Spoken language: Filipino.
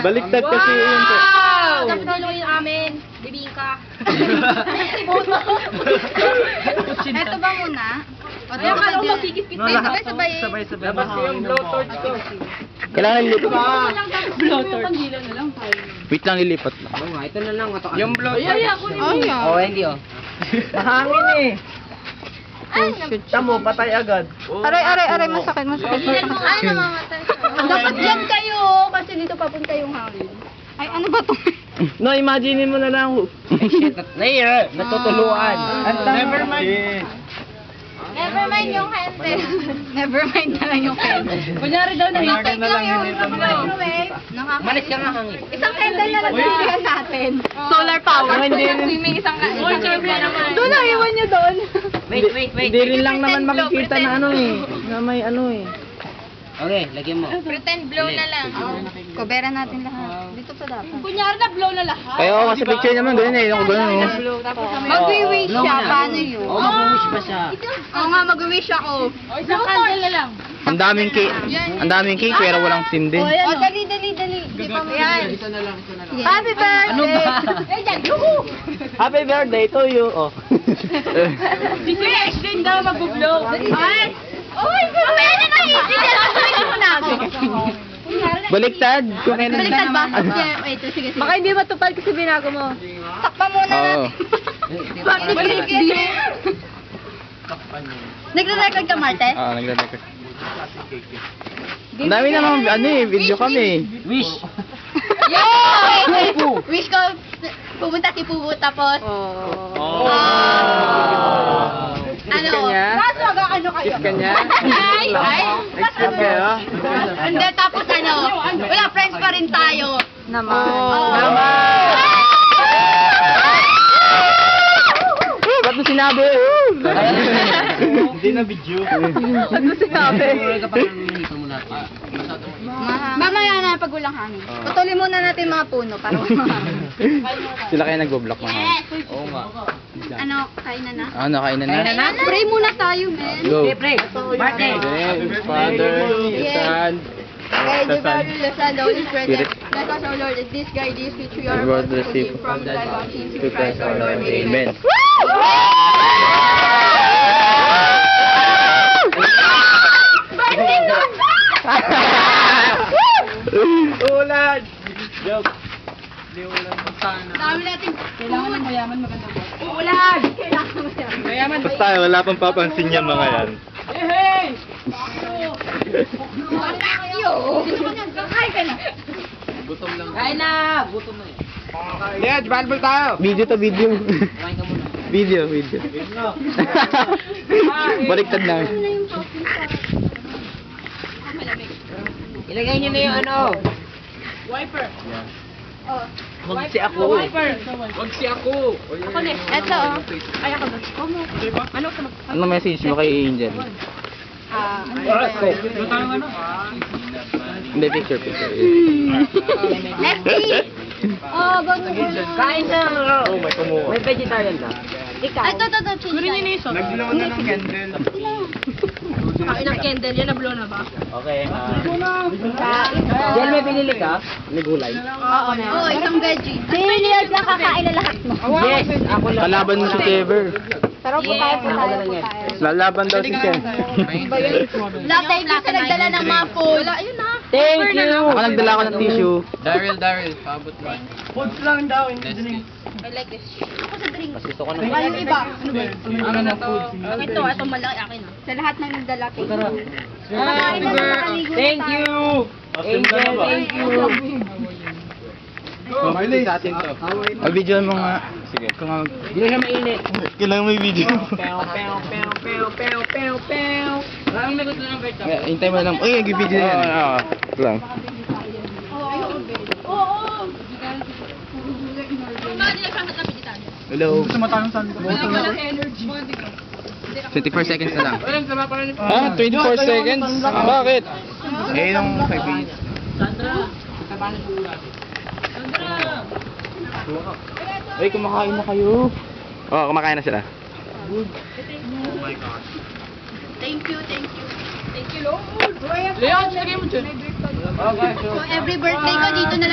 Baliktad kasi yun po. Wow! Tapos yung amin. Bibingka. Ito ba muna? O, Ayaw ka lang magkikit-kit. Sabay-sabay. Sabay-sabay. Labas yung blowtorch ko. Kailangan lipat. Blowtorch. Wait lang, lilipat lang. Oo nga, ito na lang. Yung blowtorch. Ay, Oh, hindi oh. Mahangin eh. Tamo, patay agad. Aray, masakit. Ay, namamatay. Dapat dyan kayo. Kasi dito papunta yung hangin. Ay, ano ba to? No, imagine mo na lang. Shit, natutuluan. Never mind. Never mind yung handle. Never mind na lang yung candle. Kunyari daw, nakikita lang yung microwave. Malis ka nga hangin. Isang candle na lang bibigyan natin. Solar power. Swimming isang candle. Doon na, iwan nyo doon. Wait. Hindi rin lang naman makikita na ano eh. Na may ano eh. Okay, lagyan mo. Pretend blow na lang. Kubera natin lahat. Dito pa dapat. Kunyari na blow na lahat. Kaya ako sa picture naman, ganyan eh. Yung ganyan oh. Mag-wish siya. Paano yun? Oo, mag-wish pa siya. Oo nga, mag-wish ako. Isang candle na lang. Ang daming cake. Ang daming cake pero walang sindi. O, dali. Di pa mo yan. Isa na lang. Happy birthday! Ano ba? Eh, dyan. Yuhu! Happy birthday to you. Oh. Si Kuya Ashley daw mag-blow. Ay! Oh my God! Mamaya na na! Hindi mo na ako. Baliktad. Kung kailan. Baliktad ba? Wait, sige. Baka hindi matupad kasi binago mo. Takpa muna Oo. natin. Nagre-record ka, Marte? Ah, nagre-record. Ang dami naman ano eh, video kami. Wish. Wish ko, pumunta si Pupu tapos... Oh. Ano? Kaso ano kayo? Kiss ka niya? Ay! Excuse kayo? Hindi, tapos ano? Wala, friends pa rin tayo. Naman. Ba't mo sinabi? Hindi na video. Ba't mo sinabi? Mamaya na pag walang hangin. Patuloy muna natin mga puno para Sila kaya nagbo-block mga. Oo nga. ano, kainan na. Ano, kainan na? Pray muna tayo, men. Go. Pre, Marte. Father, Son, Okay, the the Father, the Son, the Holy Spirit. Spirit. Let us, O Lord, that this guide this which we are Lord, about to receive receive from thy Lord Jesus to Christ, our Lord. Amen. Ulan! Joke. Di ulan. Dami natin. Kailangan ng mayaman maganda ba? Ulan! Kailangan mo yan. Mayaman. Basta wala pang papansin yan mga yan. Hey! Yo! Kakain ka na. Kain na! Gutom na eh. Yeah, Bible tayo. Video to video. Kumain ka muna. Video. Baliktad na. Ilagay niyo na yung ano. Wiper. Oh. Wag si ako. Wiper. Wag si ako. Ako next. Eto, oh. Ay, ako next. Ano ka mag... Ano message mo kay Angel? Ano ba yun? Hindi, picture. Let's see! Oh, go to Kain na! Oh, may kumuha. May vegetarian ka? Ikaw. Ito, change tayo. Nag-blow na ng candle. Kain ng candle. Yan, na-blow na ba? Okay, Jel, may pinili ka? may gulay. Oo, na. Oo, isang veggie. Siniliyad na kakain na lahat mo. Yes, ako lang. Kalaban mo si Trevor. Pero po tayo. Lalaban daw si Ken. Lahat tayo kasi nagdala ng mga food. Wala, yun na. Thank you! Ako nagdala ko ng tissue. Daryl, paabot mo. Foods lang daw, hindi drink. I like this. Ako sa drink. Mas gusto ko na. Ay, yung iba. Ano ba? Ano na food? Ito malaki akin. Sa lahat ng nagdala kayo. Happy birthday! Thank you! Angel, thank you! Sa atin to. Mag-video mo nga. Sige. Hindi na siya mainit. Kailangan may video. Maraming may gusto ng birthday. Hintay mo lang. Uy, nag-video yan. Oo, ito lang. Hello. Gusto mo tayong saan? 24 seconds na lang. Ah, 24 seconds? Bakit? Eh, yung 5 minutes. Ay, kumakain na kayo. Oo, kumakain na sila. Thank you. Leon, sige mo dyan. So, every birthday ko dito na